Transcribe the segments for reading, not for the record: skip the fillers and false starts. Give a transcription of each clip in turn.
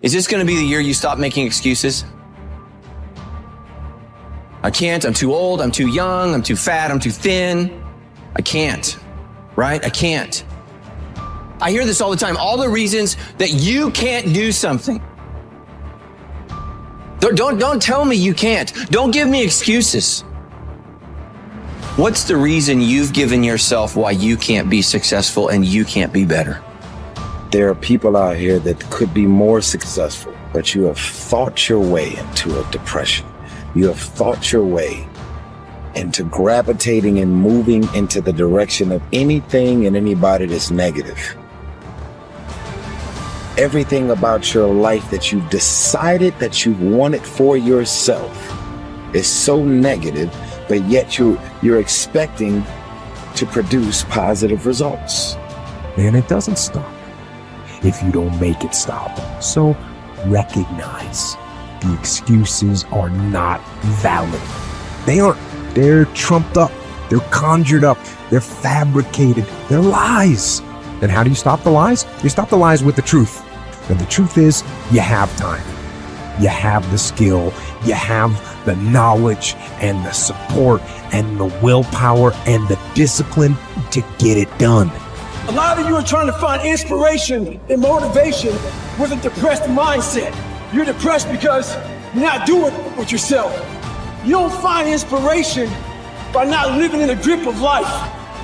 Is this going to be the year you stop making excuses? I can't, I'm too old, I'm too young, I'm too fat, I'm too thin. I can't, right? I can't. I hear this all the time, all the reasons that you can't do something. Don't tell me you can't. Don't give me excuses. What's the reason you've given yourself why you can't be successful and you can't be better? There are people out here that could be more successful, but you have thought your way into a depression. You have thought your way into gravitating and moving into the direction of anything and anybody that's negative. Everything about your life that you've decided that you want it for yourself is so negative, but yet you're expecting to produce positive results. And it doesn't stop if you don't make it stop. So recognize the excuses are not valid. They aren't. They're trumped up. They're conjured up. They're fabricated. They're lies. And how do you stop the lies? You stop the lies with the truth. And the truth is, you have time. You have the skill. You have the knowledge and the support and the willpower and the discipline to get it done. A lot of you are trying to find inspiration and motivation with a depressed mindset. You're depressed because you're not doing it with yourself. You don't find inspiration by not living in the grip of life.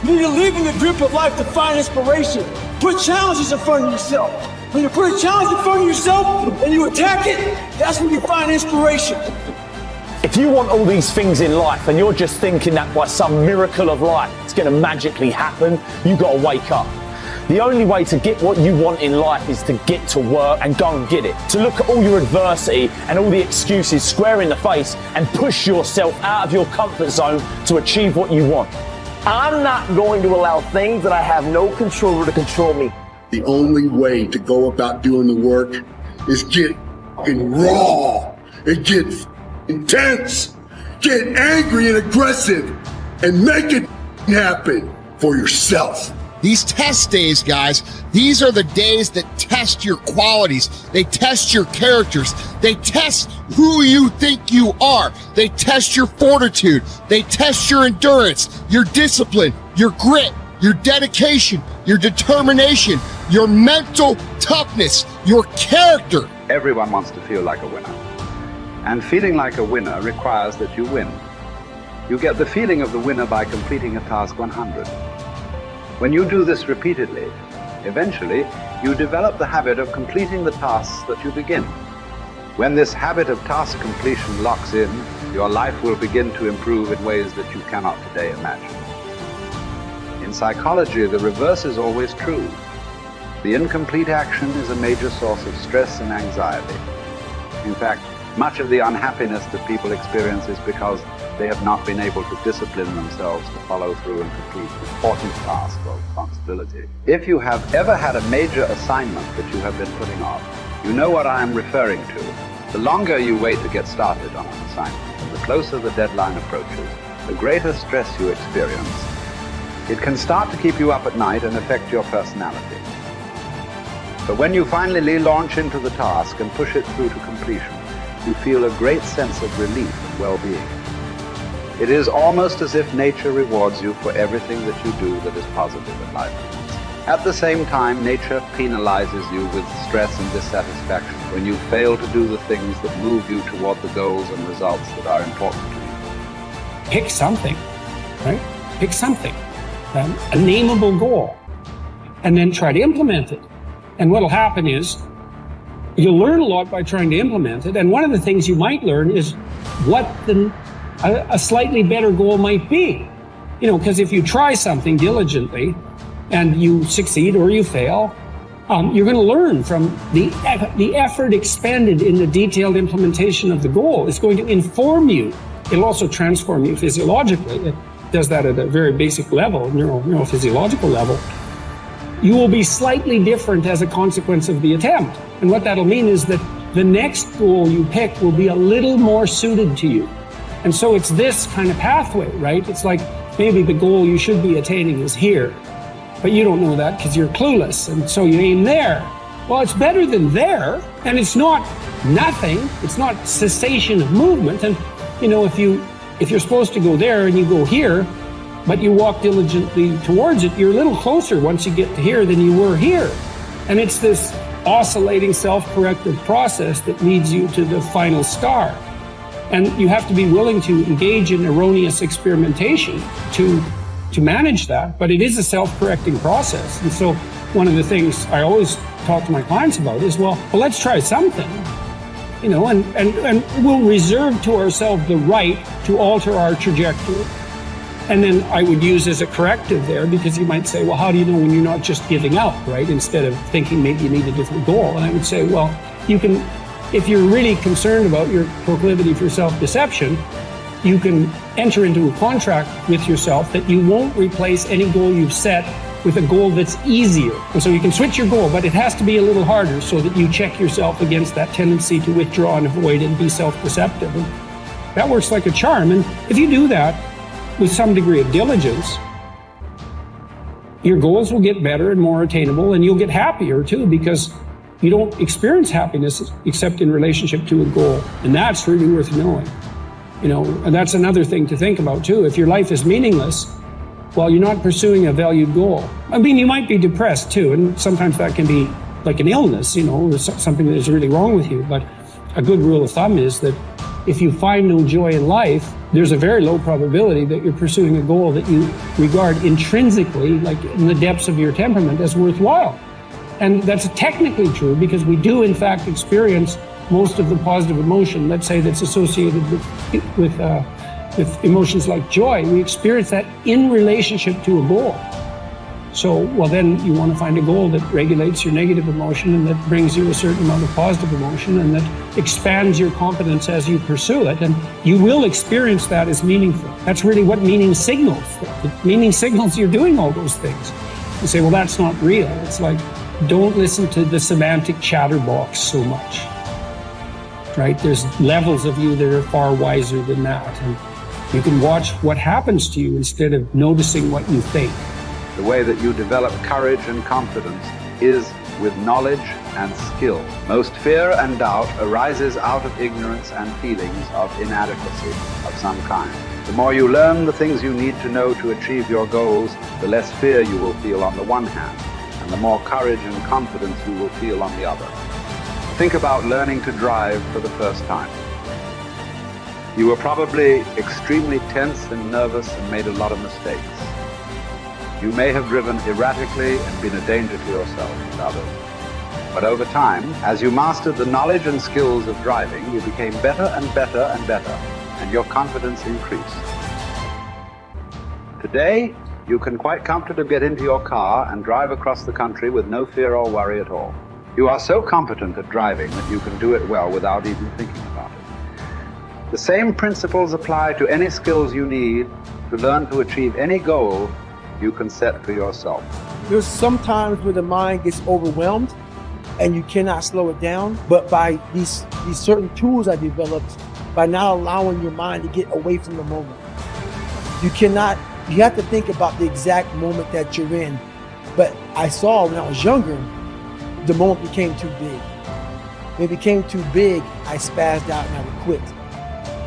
You need to live in the grip of life to find inspiration. Put challenges in front of yourself. When you put a challenge in front of yourself and you attack it, that's when you find inspiration. If you want all these things in life and you're just thinking that by some miracle of life it's going to magically happen, you've got to wake up. The only way to get what you want in life is to get to work and go and get it. To look at all your adversity and all the excuses square in the face and push yourself out of your comfort zone to achieve what you want. I'm not going to allow things that I have no control over to control me. The only way to go about doing the work is get raw and get intense, get angry and aggressive, and make it happen for yourself. These test days, guys, these are the days that test your qualities. They test your characters. They test who you think you are. They test your fortitude. They test your endurance, your discipline, your grit, your dedication, your determination, your mental toughness, your character. Everyone wants to feel like a winner. And feeling like a winner requires that you win. You get the feeling of the winner by completing a task 100. When you do this repeatedly, eventually you develop the habit of completing the tasks that you begin. When this habit of task completion locks in, your life will begin to improve in ways that you cannot today imagine. In psychology, the reverse is always true. The incomplete action is a major source of stress and anxiety. In fact, much of the unhappiness that people experience is because they have not been able to discipline themselves to follow through and complete important tasks or responsibility. If you have ever had a major assignment that you have been putting off, you know what I am referring to. The longer you wait to get started on an assignment, and the closer the deadline approaches, the greater stress you experience. It can start to keep you up at night and affect your personality. But when you finally launch into the task and push it through to completion, you feel a great sense of relief and well-being. It is almost as if nature rewards you for everything that you do that is positive in life. At the same time, nature penalizes you with stress and dissatisfaction when you fail to do the things that move you toward the goals and results that are important to you. Pick something, right? Pick something, a nameable goal, and then try to implement it. And what'll happen is you'll learn a lot by trying to implement it. And one of the things you might learn is what a slightly better goal might be. You know, because if you try something diligently and you succeed or you fail, you're going to learn from the effort expended in the detailed implementation of the goal. Is going to inform you. It'll also transform you physiologically. It does that at a very basic level, neurophysiological level. You will be slightly different as a consequence of the attempt. And what that'll mean is that the next goal you pick will be a little more suited to you. And so it's this kind of pathway, right? It's like maybe the goal you should be attaining is here, but you don't know that because you're clueless. And so you aim there. Well, it's better than there, and it's not nothing. It's not cessation of movement. And if you're supposed to go there and you go here, but you walk diligently towards it, you're a little closer once you get to here than you were here. And it's this oscillating self-corrective process that leads you to the final star. And you have to be willing to engage in erroneous experimentation to manage that, but it is a self-correcting process. And so one of the things I always talk to my clients about is, well, let's try something, and we'll reserve to ourselves the right to alter our trajectory. And then I would use as a corrective there, because you might say, well, how do you know when you're not just giving up, right? Instead of thinking maybe you need a different goal. And I would say, well, you can, if you're really concerned about your proclivity for self-deception, you can enter into a contract with yourself that you won't replace any goal you've set with a goal that's easier. And so you can switch your goal, but it has to be a little harder so that you check yourself against that tendency to withdraw and avoid and be self-deceptive. And that works like a charm. And if you do that with some degree of diligence, your goals will get better and more attainable, and you'll get happier too, because you don't experience happiness except in relationship to a goal. And that's really worth knowing. And that's another thing to think about too. If your life is meaningless, well, you're not pursuing a valued goal. I mean, you might be depressed too, and sometimes that can be like an illness, or something that is really wrong with you. But a good rule of thumb is that if you find no joy in life, there's a very low probability that you're pursuing a goal that you regard intrinsically, like in the depths of your temperament, as worthwhile. And that's technically true, because we do in fact experience most of the positive emotion, let's say, that's associated with emotions like joy. We experience that in relationship to a goal. So, well, then you want to find a goal that regulates your negative emotion and that brings you a certain amount of positive emotion and that expands your competence as you pursue it. And you will experience that as meaningful. That's really what meaning signals. Meaning signals you're doing all those things. You say, well, that's not real. It's like, don't listen to the semantic chatterbox so much. Right? There's levels of you that are far wiser than that. And you can watch what happens to you instead of noticing what you think. The way that you develop courage and confidence is with knowledge and skill. Most fear and doubt arises out of ignorance and feelings of inadequacy of some kind. The more you learn the things you need to know to achieve your goals, the less fear you will feel on the one hand, and the more courage and confidence you will feel on the other. Think about learning to drive for the first time. You were probably extremely tense and nervous and made a lot of mistakes. You may have driven erratically and been a danger to yourself and others. But over time, as you mastered the knowledge and skills of driving, you became better and better and better, and your confidence increased. Today, you can quite comfortably get into your car and drive across the country with no fear or worry at all. You are so competent at driving that you can do it well without even thinking about it. The same principles apply to any skills you need to learn to achieve any goal you can set for yourself. There's some times where the mind gets overwhelmed and you cannot slow it down, but by these certain tools I developed, by not allowing your mind to get away from the moment. You have to think about the exact moment that you're in. But I saw when I was younger, the moment became too big. When it became too big, I spazzed out and I would quit.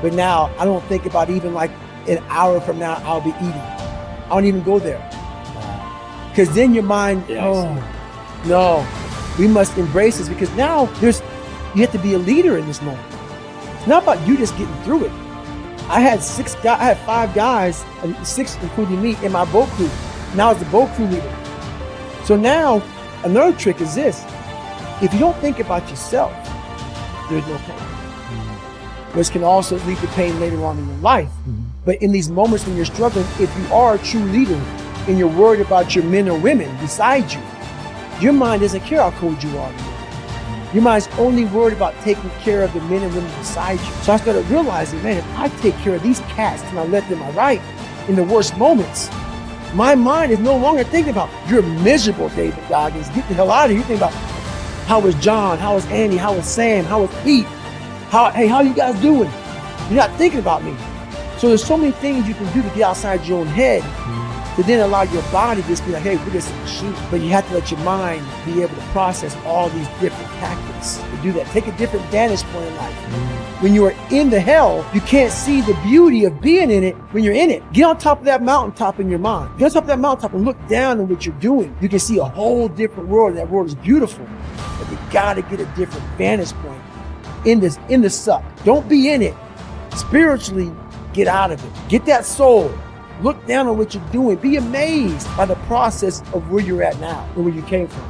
But now I don't think about even like an hour from now, I'll be eating. I don't even go there. Because then your mind, no, we must embrace this, because now you have to be a leader in this moment. It's not about you just getting through it. I had 5 guys, 6 including me, in my boat crew. Now I was the boat crew leader. So now another trick is this: if you don't think about yourself, there's no pain. Which can also lead to pain later on in your life. But in these moments when you're struggling, if you are a true leader and you're worried about your men or women beside you, your mind doesn't care how cold you are. Your mind's only worried about taking care of the men and women beside you. So I started realizing, man, if I take care of these cats and I let them right in the worst moments, my mind is no longer thinking about, you're miserable, David Goggins, get the hell out of here. You think about, how is John, how is Andy, how is Sam, how is Pete, how you guys doing? You're not thinking about me. So there's so many things you can do to get outside your own head to then allow your body to just be like, hey, we're just a machine. But you have to let your mind be able to process all these different tactics to do that. Take a different vantage point in life. When you are in the hell, you can't see the beauty of being in it when you're in it. Get on top of that mountaintop in your mind. Get on top of that mountaintop and look down on what you're doing. You can see a whole different world, and that world is beautiful. But you gotta get a different vantage point in the suck. Don't be in it. Spiritually, get out of it. Get that soul. Look down on what you're doing. Be amazed by the process of where you're at now and where you came from.